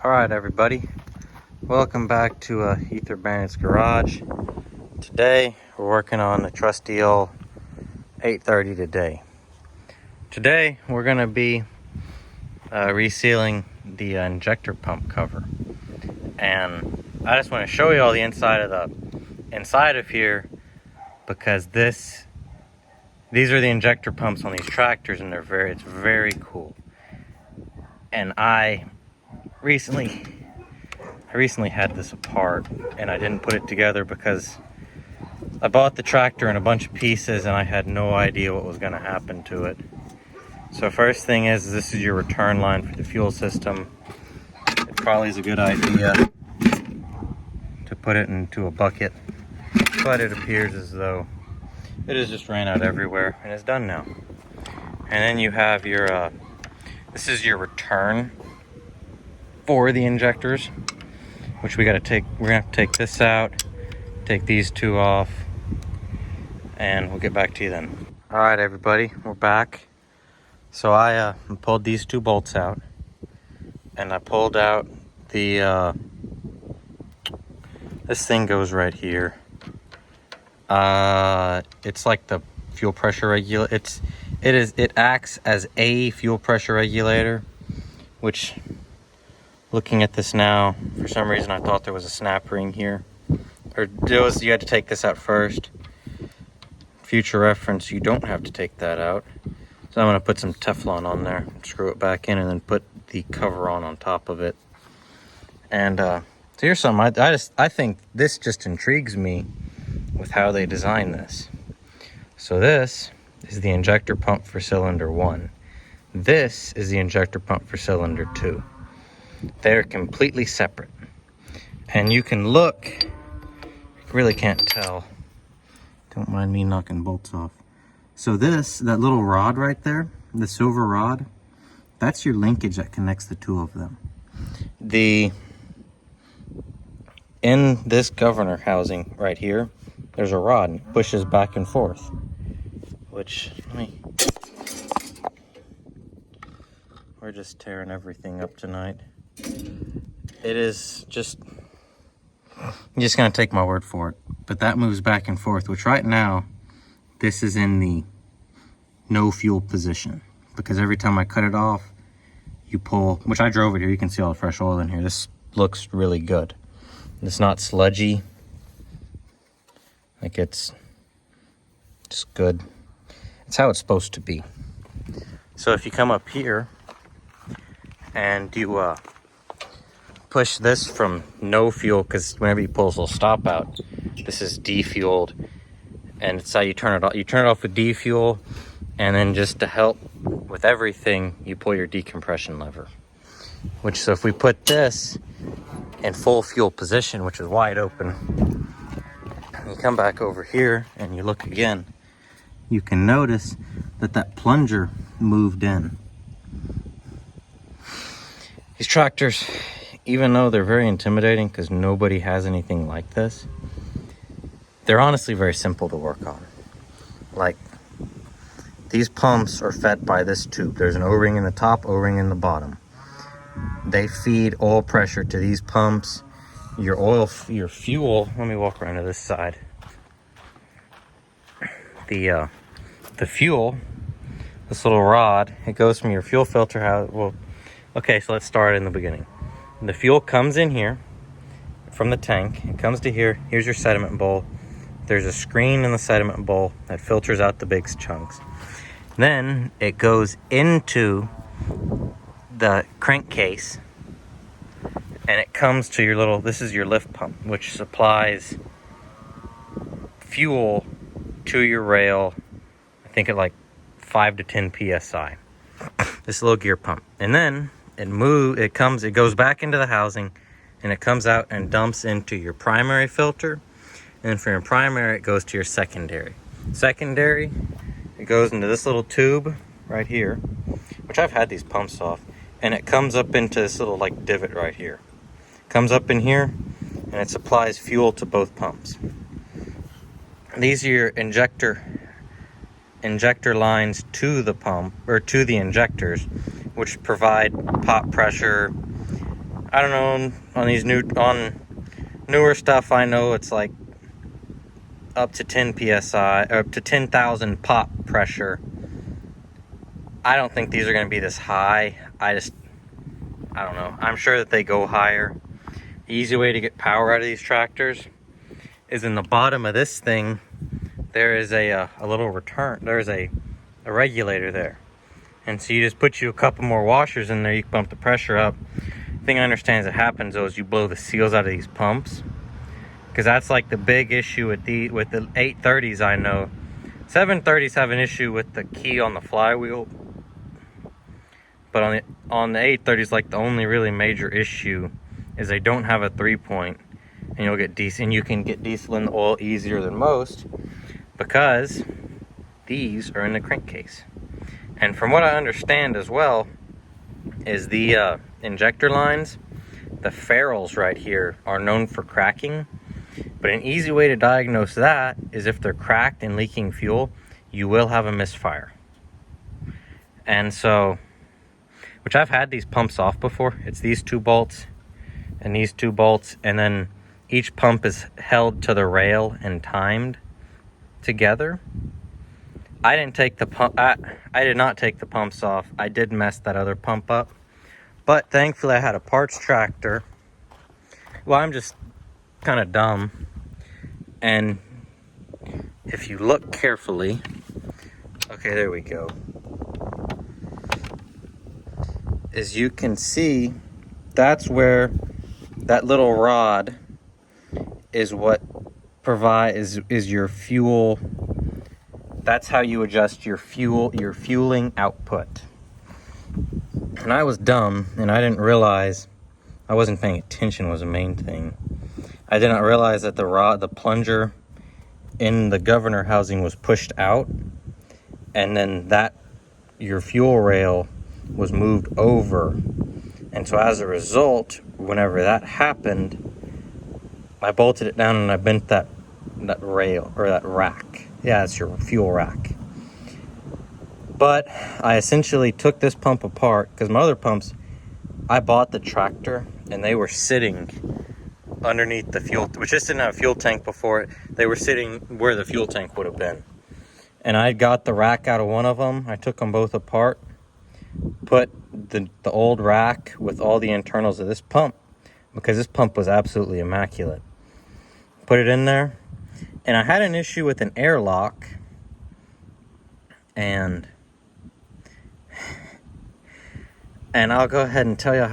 Alright everybody, welcome back to Ether Bandit's Garage. Today we're working on the trusty old 830 today. Today we're going to be resealing the injector pump cover. And I just want to show you all the inside of here, because these are the injector pumps on these tractors, and it's very cool. And I recently had this apart, and I didn't put it together because I bought the tractor in a bunch of pieces and I had no idea what was going to happen to it. So first thing is, this is your return line for the fuel system. It probably is a good idea to put it into a bucket, but it appears as though it has just ran out everywhere and it's done now. And then you have your this is your return for the injectors, which we're gonna have to take this out, take these two off, and we'll get back to you then. All right everybody, we're back. So I pulled these two bolts out, and I pulled out the this thing goes right here. It's like the fuel pressure regulator. It acts as a fuel pressure regulator, which, looking at this now, for some reason I thought there was a snap ring here. Or you had to take this out first. Future reference, you don't have to take that out. So I'm going to put some Teflon on there, screw it back in, and then put the cover on top of it. And so here's something, I think this just intrigues me with how they design this. So this is the injector pump for cylinder 1. This is the injector pump for cylinder 2. They're completely separate, and you can look, you really can't tell, don't mind me knocking bolts off. So that little rod right there, the silver rod, that's your linkage that connects the two of them. In this governor housing right here, there's a rod, and it pushes back and forth, which, we're just tearing everything up tonight. It is just, you're just gonna take my word for it, but that moves back and forth, which right now this is in the no fuel position, because every time I cut it off, you pull, which I drove it here, you can see all the fresh oil in here. This looks really good. It's not sludgy, like it's just good. It's how it's supposed to be. So if you come up here and you push this from no fuel, because whenever you pull this little stop out, this is defueled, and it's how you turn it off. You turn it off with defuel, and then just to help with everything, you pull your decompression lever. So if we put this in full fuel position, which is wide open, and you come back over here and you look again, you can notice that plunger moved in. These tractors, even though they're very intimidating because nobody has anything like this, they're honestly very simple to work on. Like, these pumps are fed by this tube. There's an O-ring in the top, O-ring in the bottom. They feed oil pressure to these pumps. Your fuel, let me walk around to this side. The fuel, this little rod, it goes from your fuel filter house. Well, okay, so let's start in the beginning. The fuel comes in here from the tank. It comes to here. Here's your sediment bowl. There's a screen in the sediment bowl that filters out the big chunks. Then it goes into the crankcase, and it comes to your little, this is your lift pump, which supplies fuel to your rail, I think at like 5 to 10 psi. This little gear pump. And then it goes back into the housing, and it comes out and dumps into your primary filter. And from your primary, it goes to your secondary. Secondary, it goes into this little tube right here, which I've had these pumps off, and it comes up into this little like divot right here. Comes up in here, and it supplies fuel to both pumps. These are your injector lines to the pump, or to the injectors, which provide pop pressure, I don't know, on newer stuff, I know it's like up to 10 psi, or up to 10,000 pop pressure. I don't think these are going to be this high. I don't know. I'm sure that they go higher. The easy way to get power out of these tractors is in the bottom of this thing. There is a little return. There's a regulator there, and so you just put a couple more washers in there. You can bump the pressure up. The thing I understand that happens though is you blow the seals out of these pumps, because that's like the big issue with the 830s. I know 730s have an issue with the key on the flywheel, but on the 830s, like the only really major issue is they don't have a 3-point, and you'll get diesel, and you can get diesel in the oil easier than most because these are in the crankcase. And from what I understand as well is the injector lines, the ferrules right here are known for cracking, but an easy way to diagnose that is if they're cracked and leaking fuel, you will have a misfire. And so, which I've had these pumps off before. It's these 2 bolts and these 2 bolts, and then each pump is held to the rail and timed together. I didn't take the pump. I did not take the pumps off. I did mess that other pump up, but thankfully I had a parts tractor. Well, I'm just kind of dumb, and if you look carefully, okay, there we go. As you can see, that's where that little rod is what is your fuel. That's how you adjust your fueling output. And I was dumb, and I didn't realize, I wasn't paying attention was the main thing. I did not realize that the plunger in the governor housing was pushed out, and then your fuel rail was moved over. And so as a result, whenever that happened, I bolted it down and I bent that rail, or that rack. Yeah, it's your fuel rack. But I essentially took this pump apart, because my other pumps, I bought the tractor and they were sitting underneath the fuel, which just didn't have a fuel tank before it. They were sitting where the fuel tank would have been. And I got the rack out of one of them. I took them both apart, put the old rack with all the internals of this pump, because this pump was absolutely immaculate. Put it in there, and I had an issue with an airlock, and I'll go ahead and tell you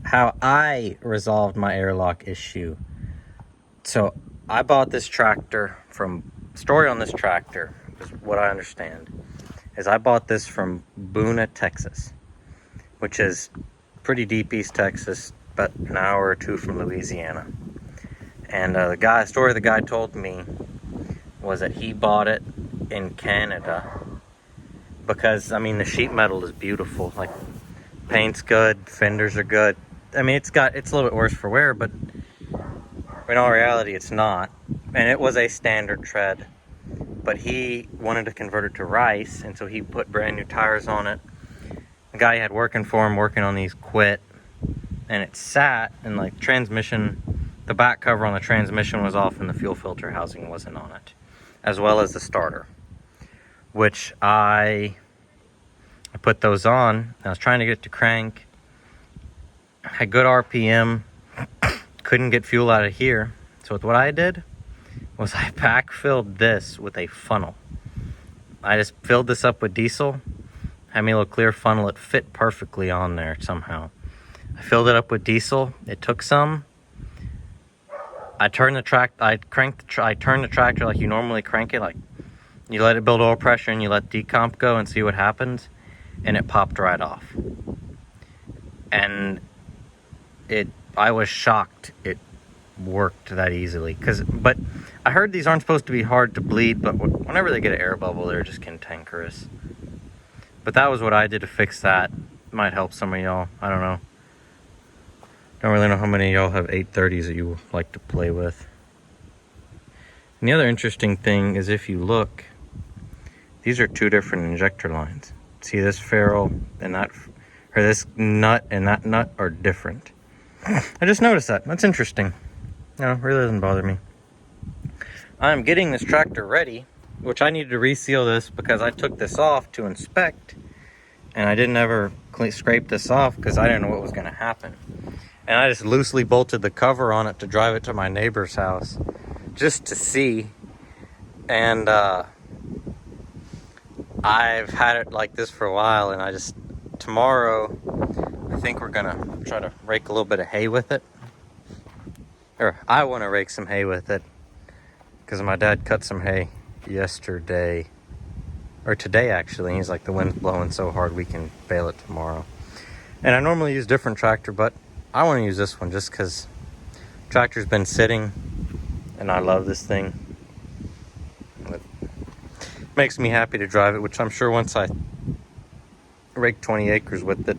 how I resolved my airlock issue. So I bought this tractor story on this tractor is what I understand is I bought this from Boone, Texas, which is pretty deep East Texas, but an hour or 2 from Louisiana. And the guy told me was that he bought it in Canada because, I mean, the sheet metal is beautiful. Like, paint's good, fenders are good. I mean, it's a little bit worse for wear, but in all reality, it's not. And it was a standard tread, but he wanted to convert it to rice, and so he put brand new tires on it. The guy he had working for him, working on these, quit, and it sat, and like the back cover on the transmission was off, and the fuel filter housing wasn't on it, as well as the starter, which I put those on. I was trying to get it to crank, had good RPM, couldn't get fuel out of here. So what I did was I backfilled this with a funnel. I just filled this up with diesel, had me a little clear funnel. It fit perfectly on there somehow. I filled it up with diesel. It took some. I turned the tractor like you normally crank it, like you let it build oil pressure and you let decomp go and see what happens, and it popped right off. And I was shocked it worked that easily, but I heard these aren't supposed to be hard to bleed, but whenever they get an air bubble, they're just cantankerous. But that was what I did to fix that. Might help some of y'all. I don't know. Don't really know how many of y'all have 830s that you like to play with. And the other interesting thing is, if you look, these are 2 different injector lines. See, this ferrule and that, or this nut and that nut are different. I just noticed that. That's interesting. No, it really doesn't bother me. I'm getting this tractor ready, which I needed to reseal this because I took this off to inspect, and I didn't ever scrape this off because I didn't know what was going to happen. And I just loosely bolted the cover on it to drive it to my neighbor's house just to see. And I've had it like this for a while, and tomorrow I think we're gonna try to rake a little bit of hay with it. Or I want to rake some hay with it because my dad cut some hay yesterday, or today actually. He's like, the wind's blowing so hard we can bale it tomorrow. And I normally use different tractor, but I want to use this one just because tractor's been sitting and I love this thing. It makes me happy to drive it, which I'm sure once I rake 20 acres with it,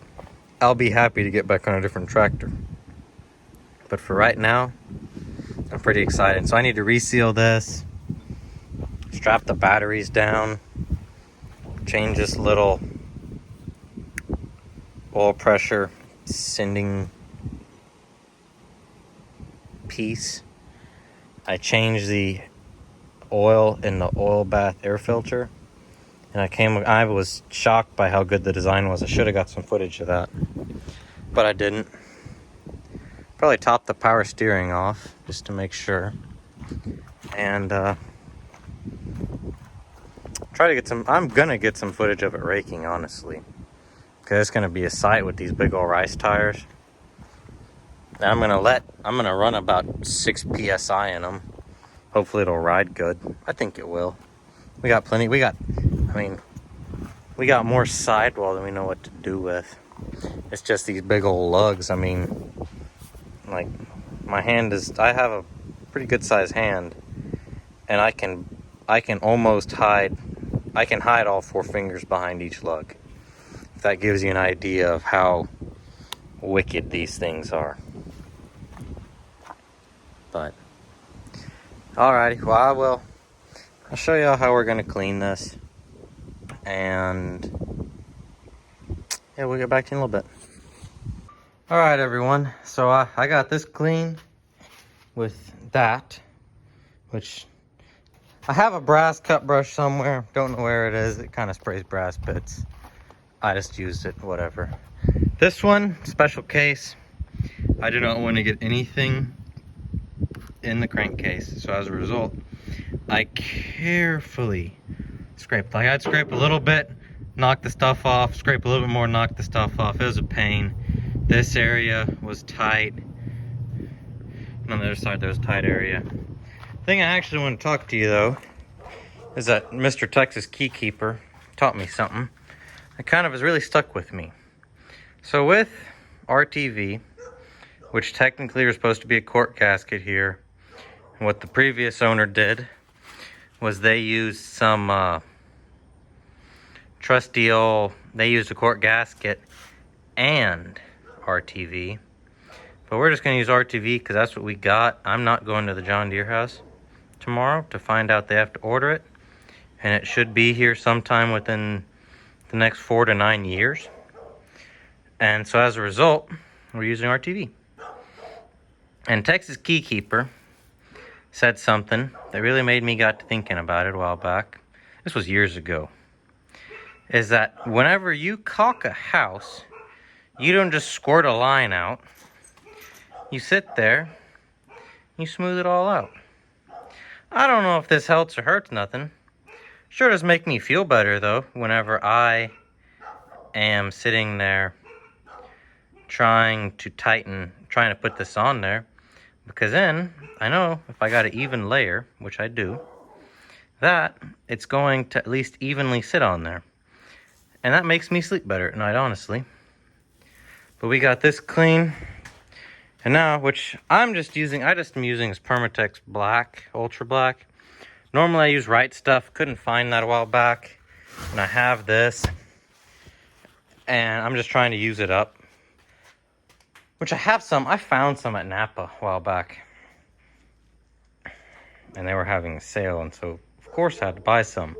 I'll be happy to get back on a different tractor. But for right now, I'm pretty excited. So I need to reseal this, strap the batteries down, change this little oil pressure sending piece. I changed the oil in the oil bath air filter, and I was shocked by how good the design was. I should have got some footage of that, but I didn't. Probably top the power steering off just to make sure, and try to get some. I'm gonna get some footage of it raking, honestly, because it's gonna be a sight with these big old rice tires. And I'm gonna run about 6 psi in them. Hopefully it'll ride good. I think it will. We got plenty. We got more sidewall than we know what to do with. It's just these big old lugs. I mean, like, I have a pretty good sized hand, and I can hide all 4 fingers behind each lug. If that gives you an idea of how wicked these things are. But alrighty, well, I'll show y'all how we're gonna clean this, and yeah, we'll get back to you in a little bit. Alright everyone, so I got this clean with that, which I have a brass cut brush somewhere, don't know where it is. It kind of sprays brass bits. I just used it, whatever. This one, special case, I do not want to get anything in the crankcase, so as a result, I carefully scraped. Like, I'd scrape a little bit, knock the stuff off, scrape a little bit more, knock the stuff off. It was a pain. This area was tight. And on the other side, there was a tight area. The thing I actually want to talk to you, though, is that Mr. Texas Keykeeper taught me something that kind of has really stuck with me. So with RTV, which technically was supposed to be a quart gasket here, what the previous owner did was they used some truss deal. They used a quart gasket and RTV, but we're just going to use RTV because that's what we got. I'm not going to the John Deere house tomorrow to find out. They have to order it, and it should be here sometime within the next 4 to 9 years. And so as a result, we're using RTV. And Texas Keykeeper said something that really made me got to thinking about it a while back. This was years ago. Is that whenever you caulk a house, you don't just squirt a line out. You sit there, you smooth it all out. I don't know if this helps or hurts nothing. Sure does make me feel better though, whenever I am sitting there trying to put this on there. Because then, I know if I got an even layer, which I do, that it's going to at least evenly sit on there. And that makes me sleep better at night, honestly. But we got this clean. And now, which I'm just using is Permatex Black, Ultra Black. Normally I use Right Stuff, couldn't find that a while back. And I have this. And I'm just trying to use it up. Which I found some at Napa a while back. And they were having a sale, and so of course I had to buy some.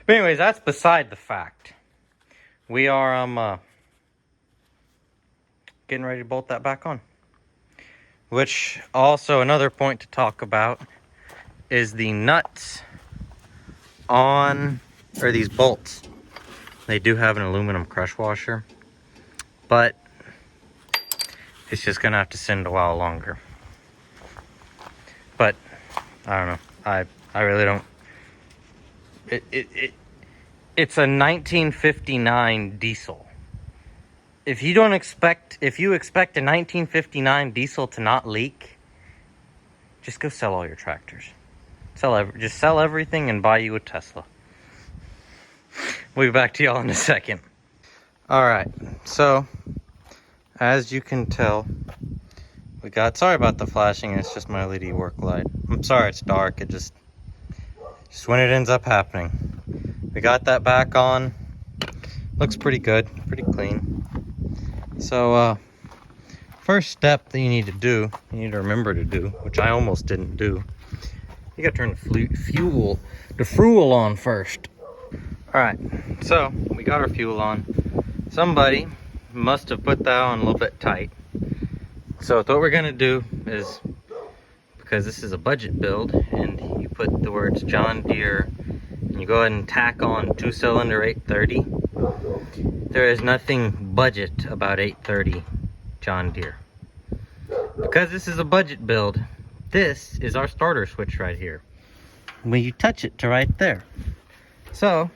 But anyways, that's beside the fact. We are getting ready to bolt that back on. Which also another point to talk about is the nuts on, or these bolts. They do have an aluminum crush washer, but it's just gonna have to send a while longer. But I don't know. I really don't. It's a 1959 diesel. If you expect a 1959 diesel to not leak, just go sell all your tractors. Just sell everything and buy you a Tesla. We'll be back to y'all in a second. Alright, so as you can tell, sorry about the flashing, it's just my LED work light. I'm sorry it's dark, it just when it ends up happening. We got that back on. Looks pretty good, pretty clean. So first step that you need to remember to do, which I almost didn't do, you gotta turn the fuel on first. Alright, so we got our fuel on. Somebody must have put that on a little bit tight. So what we're gonna do is, because this is a budget build and you put the words John Deere and you go ahead and tack on 2-cylinder 830, there is nothing budget about 830 John Deere. Because this is a budget build, this is our starter switch right here. When you touch it to right there. So,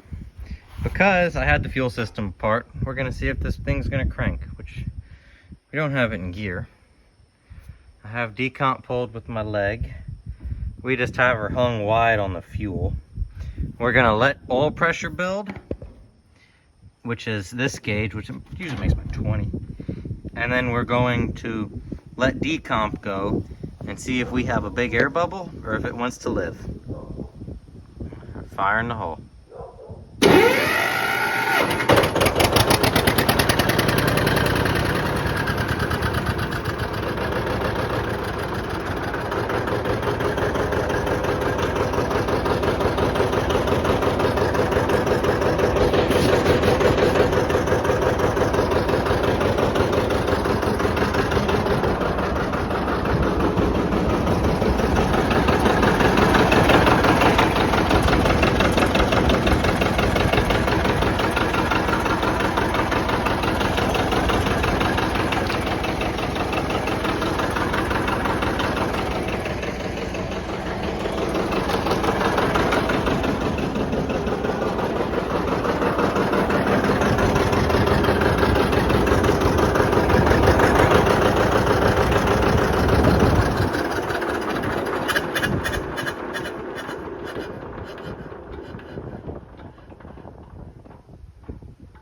because I had the fuel system apart, we're gonna see if this thing's gonna crank, which we don't have it in gear. I have decomp pulled with my leg. We just have her hung wide on the fuel. We're gonna let oil pressure build, which is this gauge, which usually makes about 20. And then we're going to let decomp go and see if we have a big air bubble or if it wants to live. Fire in the hole.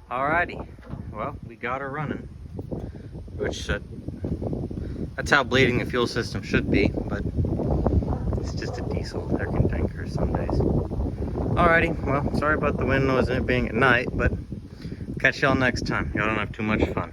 Alrighty, well, we got her running, which that's how bleeding the fuel system should be, but it's just a diesel. There can tanker some days. Alrighty, well, sorry about the wind noise and it being at night, but catch y'all next time. Y'all don't have too much fun.